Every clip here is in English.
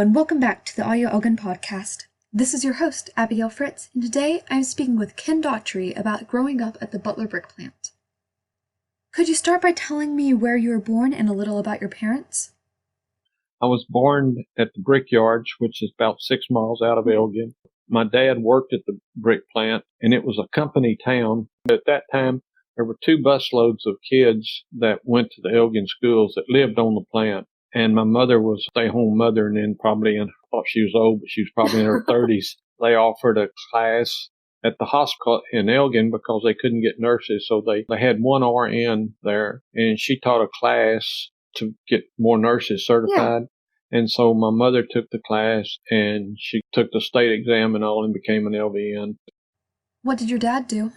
and welcome back to the Audio Elgin podcast. This is your host, Abigail Fritz, and today I'm speaking with Ken Daughtry about growing up at the Butler brick plant. Could you start by telling me where you were born and a little about your parents? I was born at the Brickyard, which is about 6 miles out of Elgin. My dad worked at the brick plant, and it was a company town. At that time, there were 2 busloads of kids that went to the Elgin schools that lived on the plant. And my mother was a stay-home mother, and then I thought she was old, but she was probably in her 30s. They offered a class at the hospital in Elgin because they couldn't get nurses. So they had one RN there, and she taught a class to get more nurses certified. Yeah. And so my mother took the class, and she took the state exam and all and became an LVN. What did your dad do?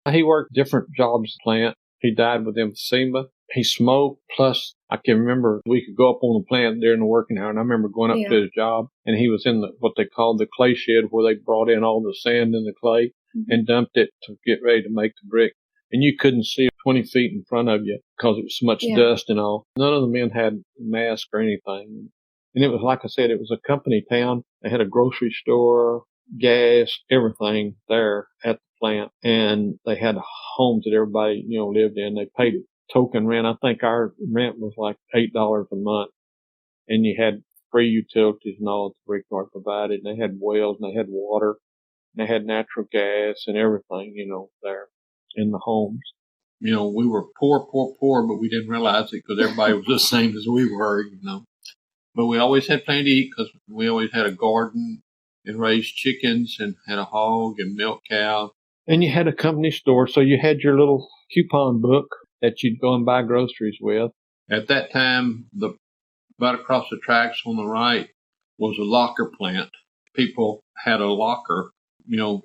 He worked different jobs at the plant. He died with emphysema. He smoked, plus I can remember we could go up on the plant during the working hour, and I remember going up to his job, and he was in what they called the clay shed, where they brought in all the sand and the clay and dumped it to get ready to make the brick. And you couldn't see 20 feet in front of you because it was so much dust and all. None of the men had masks or anything. And it was, like I said, it was a company town. They had a grocery store, gas, everything there at the plant. And they had homes that everybody, lived in. They paid token rent. I think our rent was like $8 a month. And you had free utilities and all that the Brickyard provided. And they had wells and they had water. And they had natural gas and everything, there in the homes. We were poor, but we didn't realize it because everybody was the same as we were, But we always had plenty to eat because we always had a garden and raised chickens and had a hog and milk cow. And you had a company store, so you had your little coupon book that you'd go and buy groceries with. At that time, right across the tracks on the right was a locker plant. People had a locker,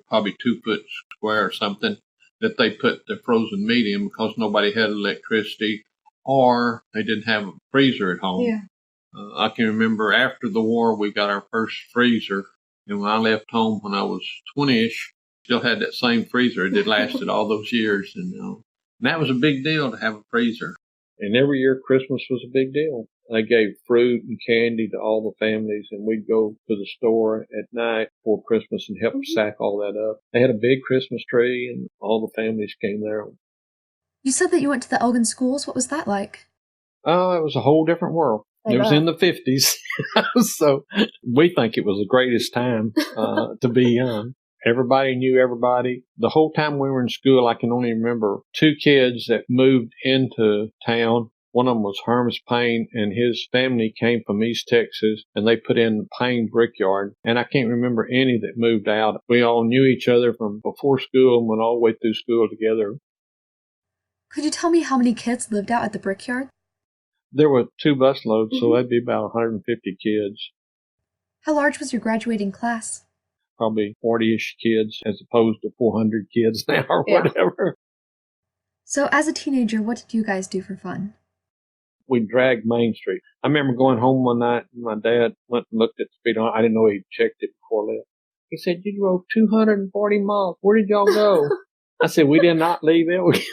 probably 2 foot square or something, that they put the frozen meat in because nobody had electricity or they didn't have a freezer at home. Yeah. I can remember after the war, we got our first freezer. And when I left home when I was 20-ish, still had that same freezer. It had lasted all those years. And that was a big deal to have a freezer. And every year Christmas was a big deal. They gave fruit and candy to all the families, and we'd go to the store at night before Christmas and help sack all that up. They had a big Christmas tree, and all the families came there. You said that you went to the Elgin schools. What was that like? Oh, it was a whole different world. It was in the 50s. So we think it was the greatest time to be young. Everybody knew everybody. The whole time we were in school, I can only remember 2 kids that moved into town. One of them was Hermes Payne, and his family came from East Texas, and they put in the Payne Brickyard. And I can't remember any that moved out. We all knew each other from before school and went all the way through school together. Could you tell me how many kids lived out at the Brickyard? There were 2 busloads, so that'd be about 150 kids. How large was your graduating class? Probably 40-ish kids as opposed to 400 kids now or whatever. So as a teenager, what did you guys do for fun? We dragged Main Street. I remember going home one night, and my dad went and looked at the speedometer. I didn't know he'd checked it before I left. He said, "You drove 240 miles. Where did y'all go?" I said, "We did not leave it."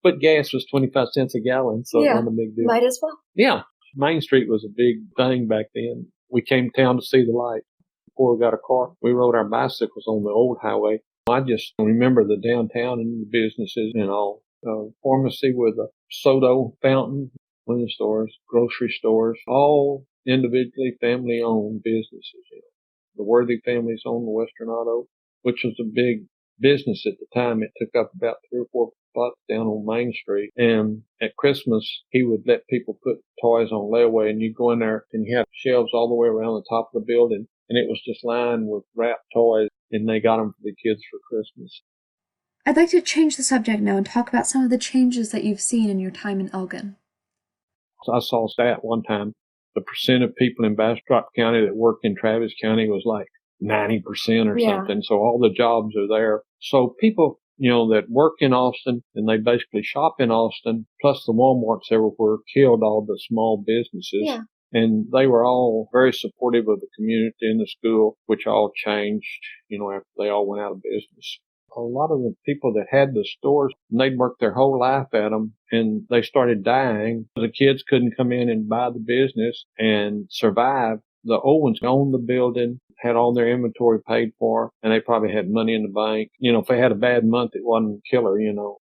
But gas was 25 cents a gallon, so it wasn't a big deal. Might as well. Yeah. Main Street was a big thing back then. We came to town to see the light. Before we got a car, we rode our bicycles on the old highway. I just remember the downtown and the businesses and all. Pharmacy with a soda fountain, liquor stores, grocery stores, all individually family-owned businesses. The Worthy families owned the Western Auto, which was a big business at the time. It took up about 3 or 4 spots down on Main Street. And at Christmas, he would let people put toys on layaway, and you go in there and you have shelves all the way around the top of the building. And it was just lined with wrapped toys, and they got them for the kids for Christmas. I'd like to change the subject now and talk about some of the changes that you've seen in your time in Elgin. So I saw a stat one time. The percent of people in Bastrop County that work in Travis County was like 90% or something. So all the jobs are there. So people, that work in Austin and they basically shop in Austin, plus the Walmarts everywhere, killed all the small businesses. Yeah. And they were all very supportive of the community and the school, which all changed, after they all went out of business. A lot of the people that had the stores, they'd worked their whole life at them, and they started dying. The kids couldn't come in and buy the business and survive. The old ones owned the building, had all their inventory paid for, and they probably had money in the bank. If they had a bad month, it wasn't killer.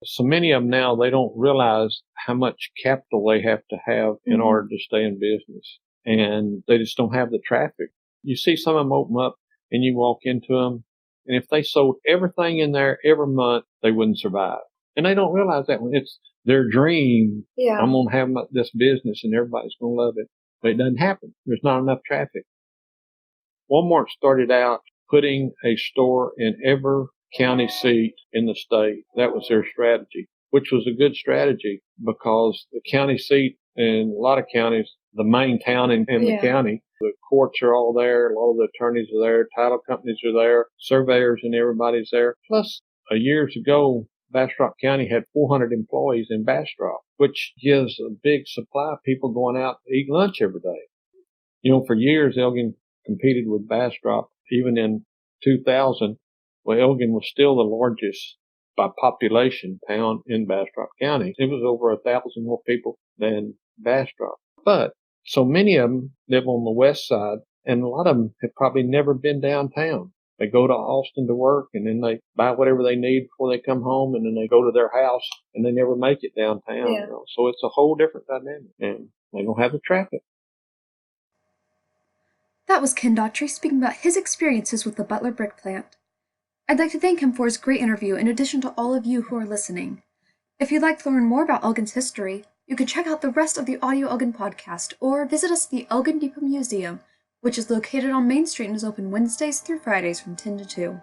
So many of them now, they don't realize how much capital they have to have in order to stay in business. And they just don't have the traffic. You see some of them open up and you walk into them, and if they sold everything in there every month, they wouldn't survive. And they don't realize that when it's their dream. Yeah. I'm going to have this business and everybody's going to love it. But it doesn't happen. There's not enough traffic. Walmart started out putting a store in every county seat in the state. That was their strategy, which was a good strategy because the county seat in a lot of counties, the main town in the county, the courts are all there. A lot of the attorneys are there. Title companies are there. Surveyors and everybody's there. Plus, years ago, Bastrop County had 400 employees in Bastrop, which gives a big supply of people going out to eat lunch every day. For years, Elgin competed with Bastrop. Even in 2000, Elgin was still the largest by population town in Bastrop County. It was over 1,000 more people than Bastrop. But so many of them live on the west side, and a lot of them have probably never been downtown. They go to Austin to work, and then they buy whatever they need before they come home, and then they go to their house, and they never make it downtown. Yeah. So it's a whole different dynamic, and they don't have the traffic. That was Ken Daughtry speaking about his experiences with the Butler Brick Plant. I'd like to thank him for his great interview in addition to all of you who are listening. If you'd like to learn more about Elgin's history, you can check out the rest of the Audio Elgin podcast or visit us at the Elgin Depot Museum, which is located on Main Street and is open Wednesdays through Fridays from 10 to 2.